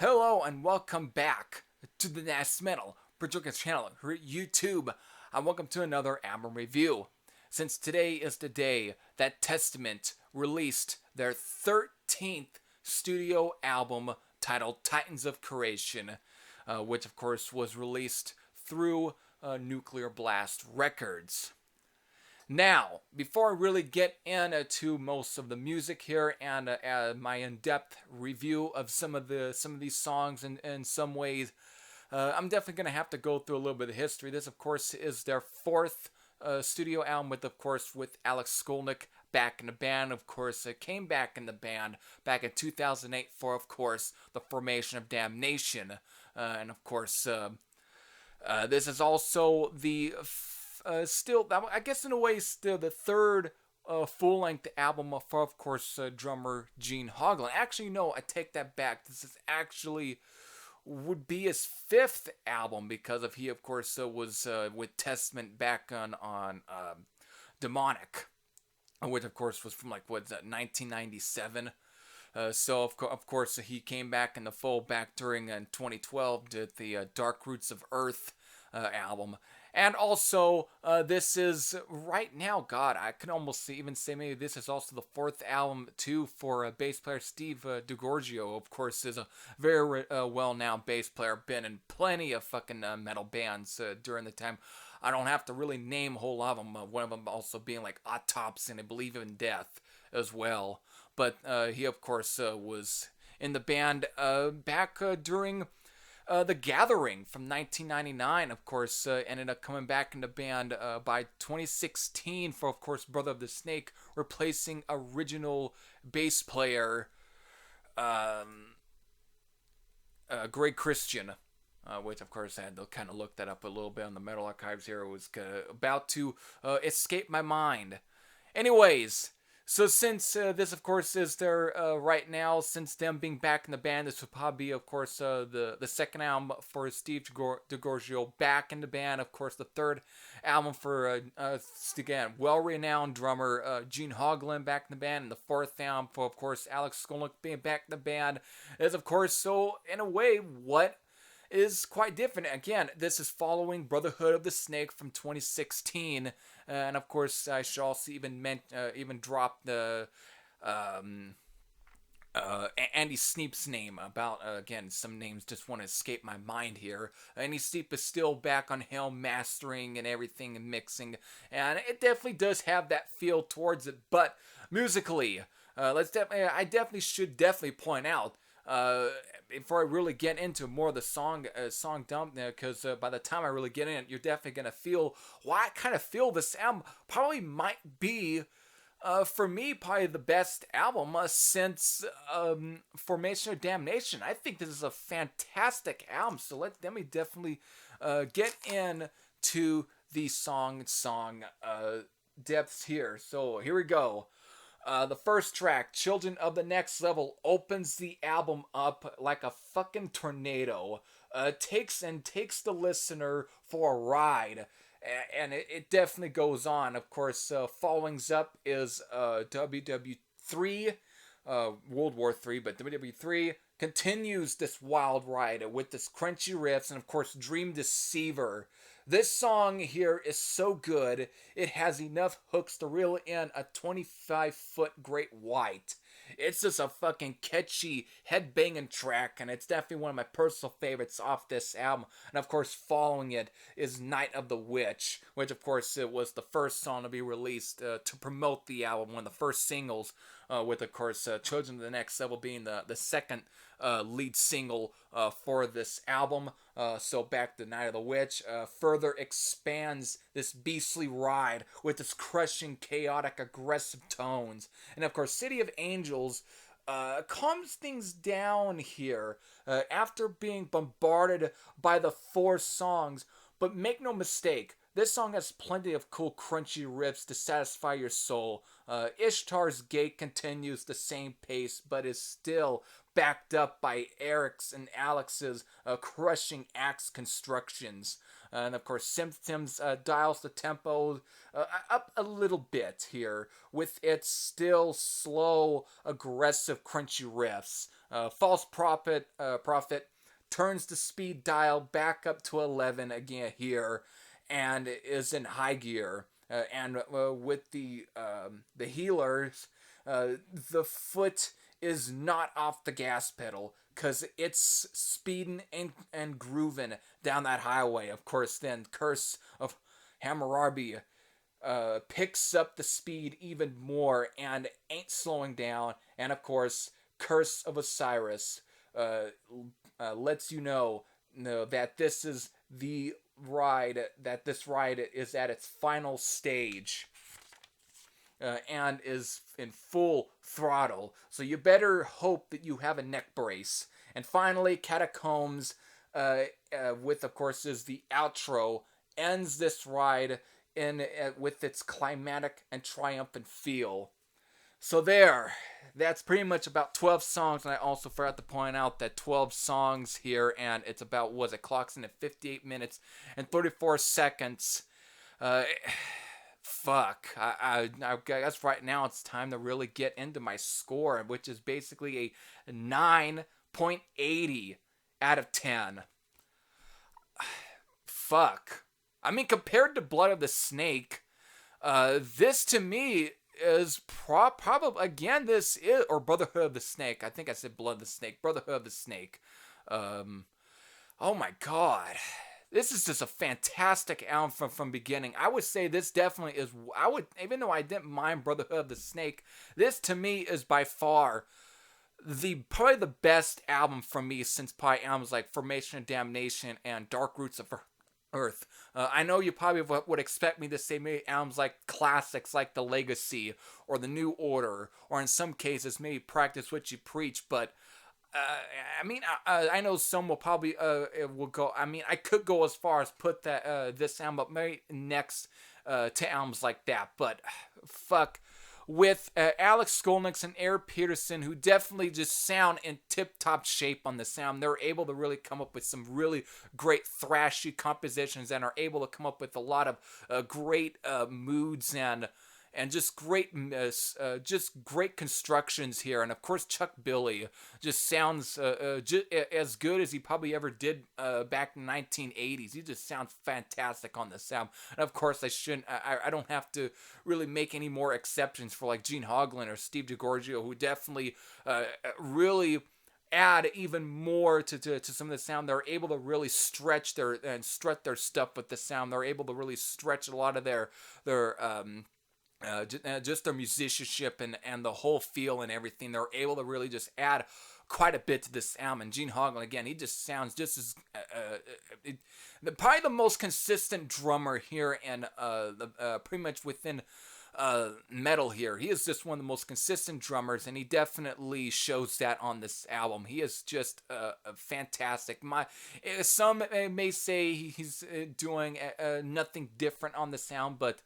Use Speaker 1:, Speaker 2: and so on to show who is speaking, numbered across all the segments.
Speaker 1: Hello and welcome back to the Nasty Metal Projectors channel here at YouTube, and welcome to another album review. Since today is the day that Testament released their 13th studio album titled Titans of Creation, which of course was released through Nuclear Blast Records. Now, before I really get into most of the music here and my in-depth review of some of these songs in some ways, I'm definitely going to have to go through a little bit of history. This, of course, is their fourth studio album with Alex Skolnick back in the band. Of course, came back in the band back in 2008 for, of course, the formation of Damnation. And, of course, this is also the still, I guess in a way, still the third full-length album for, of course, drummer Gene Hoglan. Actually, no, I take that back. This is actually would be his fifth album because he, of course, was with Testament back on Demonic, which, of course, was from, 1997. So, of course, he came back in the fold back during 2012, did the Dark Roots of Earth album. And also, this is, right now, God, I can almost even say maybe this is also the fourth album, too, for bass player Steve DiGiorgio. Of course, is a very well-known bass player, been in plenty of fucking metal bands during the time. I don't have to really name a whole lot of them, one of them also being like Autopsy and I Believe in Death as well. But he, of course, was in the band back during The Gathering from 1999, of course, ended up coming back in the band by 2016 for, of course, Brother of the Snake, replacing original bass player Greg Christian, which, of course, I had to kind of look that up a little bit on the Metal Archives here. It was about to escape my mind. Anyways, so since this, of course, is their, right now, since them being back in the band, this would probably be, of course, the second album for Steve DiGiorgio back in the band. Of course, the third album for, again, well-renowned drummer Gene Hoglan back in the band. And the fourth album for, of course, Alex Skolnick being back in the band is, of course, so, in a way, what is quite different. Again, this is following Brotherhood of the Snake from 2016, and of course, I should also even drop the Andy Sneap's name. About again, some names just want to escape my mind here. Andy Sneap is still back on helm, mastering and everything and mixing, and it definitely does have that feel towards it. But musically, I definitely should point out. Before I really get into more of the song dump, because by the time I really get in it, you're definitely gonna feel why I kind of feel this album probably might be, for me, probably the best album since Formation of Damnation. I think this is a fantastic album. So let me definitely get into the song depths here. So here we go. The first track, Children of the Next Level, opens the album up like a fucking tornado. Takes the listener for a ride. And it definitely goes on. Of course, followings up is WW3, World War III, but WW3 continues this wild ride with this crunchy riffs and, of course, Dream Deceiver. This song here is so good, it has enough hooks to reel in a 25-foot great white. It's just a fucking catchy, head-banging track, and it's definitely one of my personal favorites off this album. And of course, following it is Night of the Witch, which of course it was the first song to be released to promote the album, one of the first singles, with of course Children of the Next Level being the second lead single for this album. So back to Night of the Witch further expands this beastly ride with its crushing, chaotic, aggressive tones. And of course, City of Angels calms things down here after being bombarded by the 4 songs. But make no mistake, this song has plenty of cool crunchy riffs to satisfy your soul. Ishtar's Gate continues the same pace, but is still backed up by Eric's and Alex's crushing axe constructions. And of course, Symptoms dials the tempo up a little bit here with its still slow, aggressive, crunchy riffs. False Prophet turns the speed dial back up to 11 again here, and is in high gear. And with the healers, the foot is not off the gas pedal because it's speeding and grooving down that highway. Of course, then Curse of Hammurabi picks up the speed even more and ain't slowing down. And of course, Curse of Osiris lets you know that this is the ride, that this ride is at its final stage. And is in full throttle. So you better hope that you have a neck brace. And finally, Catacombs, with of course is the outro, ends this ride in with its climatic and triumphant feel. So that's pretty much about 12 songs, and I also forgot to point out that 12 songs here, and it's about, it clocks in at 58 minutes and 34 seconds. Fuck. I guess right now it's time to really get into my score, which is basically a 9.80 out of 10. Fuck. I mean, compared to Blood of the Snake, this to me is probably, again, this is, or Brotherhood of the Snake. I think I said Blood of the Snake. Brotherhood of the Snake. Oh my god. This is just a fantastic album from beginning. I would say this definitely is, even though I didn't mind Brotherhood of the Snake, this to me is by far probably the best album from me since probably albums like Formation and Damnation and Dark Roots of Earth. I know you probably would expect me to say maybe albums like classics like The Legacy or The New Order, or in some cases maybe Practice What You Preach, but I mean, I know some will probably will go. I mean, I could go as far as put that this album up maybe next to albums like that. But fuck, with Alex Skolnick and Eric Peterson, who definitely just sound in tip-top shape on the sound. They're able to really come up with some really great thrashy compositions, and are able to come up with a lot of great moods and just great constructions here. And of course, Chuck Billy just sounds as good as he probably ever did back in the 1980s. He just sounds fantastic on the sound. And of course, I don't have to really make any more exceptions for like Gene Hoglan or Steve DiGiorgio, who definitely really add even more to some of the sound. They're able to really stretch their stuff with the sound. They're able to really stretch a lot of their just their musicianship and the whole feel and everything. They're able to really just add quite a bit to this album. And Gene Hoglan, again, he just sounds just as probably the most consistent drummer here, and pretty much within metal here. He is just one of the most consistent drummers, and he definitely shows that on this album. He is just fantastic. Some may say he's doing nothing different on the sound, but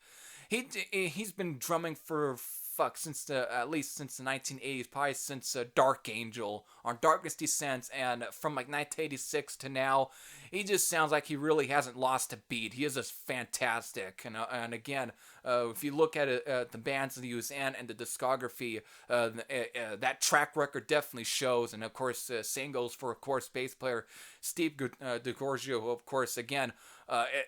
Speaker 1: he's been drumming for at least since the 1980s, probably since Dark Angel on Darkness Descends, and from like 1986 to now, he just sounds like he really hasn't lost a beat. He is just fantastic, and again, if you look at the bands that he was in and the discography, that track record definitely shows. And of course, same goes for, of course, bass player Steve DiGiorgio, who, of course, again,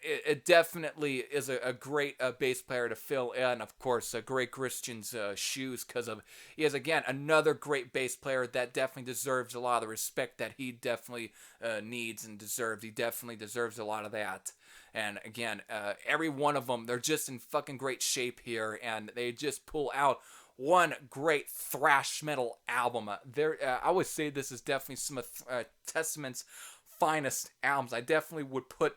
Speaker 1: it definitely is a great bass player to fill in, of course, Greg Christian's shoes, because he is, again, another great bass player that definitely deserves a lot of the respect that he definitely needs and deserves. He definitely deserves a lot of that. And again, every one of them, they're just in fucking great shape here, and they just pull out one great thrash metal album. I would say this is definitely some of Testament's finest albums. I definitely would put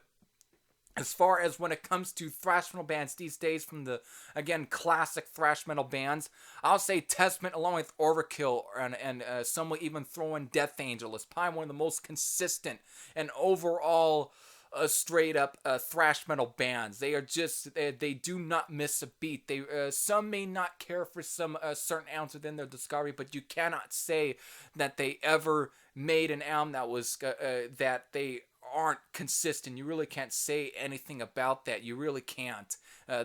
Speaker 1: as far as when it comes to thrash metal bands these days, from the, again, classic thrash metal bands, I'll say Testament along with Overkill, and some will even throw in Death Angel, is probably one of the most consistent and overall straight up thrash metal bands. They are just, they do not miss a beat. They some may not care for some certain albums within their discovery, but you cannot say that they ever made an album that was that they aren't consistent. You really can't say anything about that. You really can't.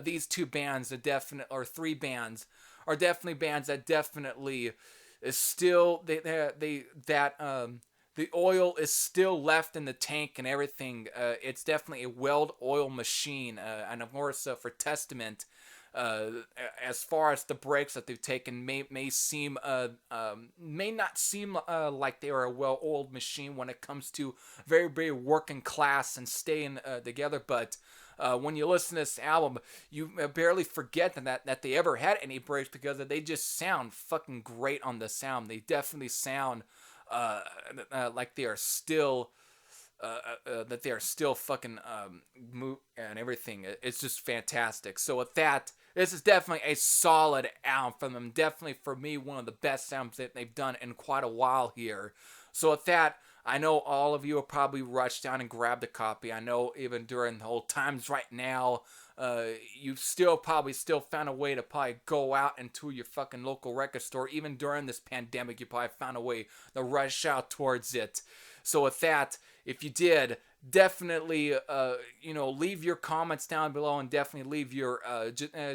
Speaker 1: These two bands are definite, or three bands are definitely bands that definitely is still the oil is still left in the tank and everything. It's definitely a well-oiled machine. And of course, for Testament, as far as the breaks that they've taken, may not seem like they are a well-oiled machine when it comes to very, very working class and staying together. But when you listen to this album, you barely forget that they ever had any breaks, because they just sound fucking great on the sound. They definitely sound like they are still that they are still fucking and everything. It's just fantastic. So with that, this is definitely a solid album from them. Definitely, for me, one of the best albums that they've done in quite a while here. So with that, I know all of you will probably rush down and grab a copy. I know even during the whole times right now, you've still found a way to probably go out into your fucking local record store. Even during this pandemic, you probably found a way to rush out towards it. So with that, if you did, definitely leave your comments down below, and definitely leave your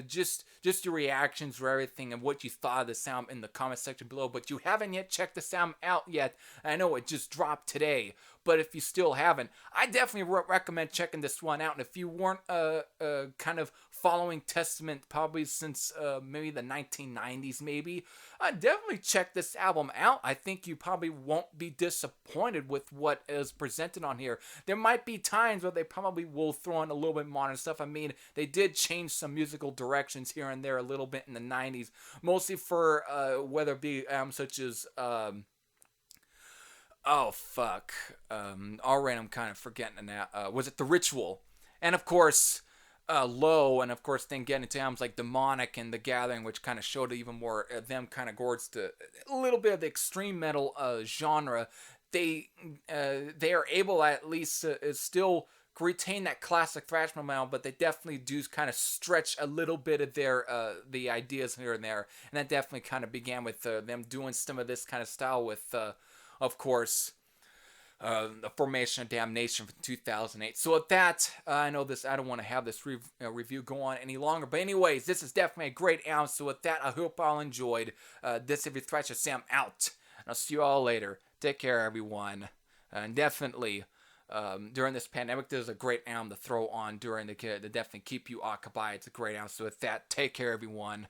Speaker 1: just your reactions for everything and what you thought of the sound in the comment section below. But you haven't yet checked the sound out yet. I know it just dropped today, but if you still haven't, I definitely recommend checking this one out. And if you weren't kind of following Testament probably since maybe the 1990s, maybe, definitely check this album out. I think you probably won't be disappointed with what is presented on here. There might be times where they probably will throw in a little bit modern stuff. I mean, they did change some musical directions here and there a little bit in the 90s, mostly for whether it be such as alright, I'm kind of forgetting now. Was it The Ritual? And of course, Low, and of course then getting into albums like Demonic and The Gathering, which kind of showed even more them kind of towards the a little bit of the extreme metal genre. They are able at least still retain that classic thrash metal, but they definitely do kind of stretch a little bit of their the ideas here and there, and that definitely kind of began with them doing some of this kind of style with of course the Formation of Damnation from 2008. So with that, I know this. I don't want to have this review go on any longer. But anyways, this is definitely a great album. So with that, I hope all enjoyed this. If you Thrasher Sam out, and I'll see you all later. Take care, everyone, and definitely. During this pandemic, there's a great album to throw on during to definitely keep you occupied. It's a great album. So with that, take care, everyone.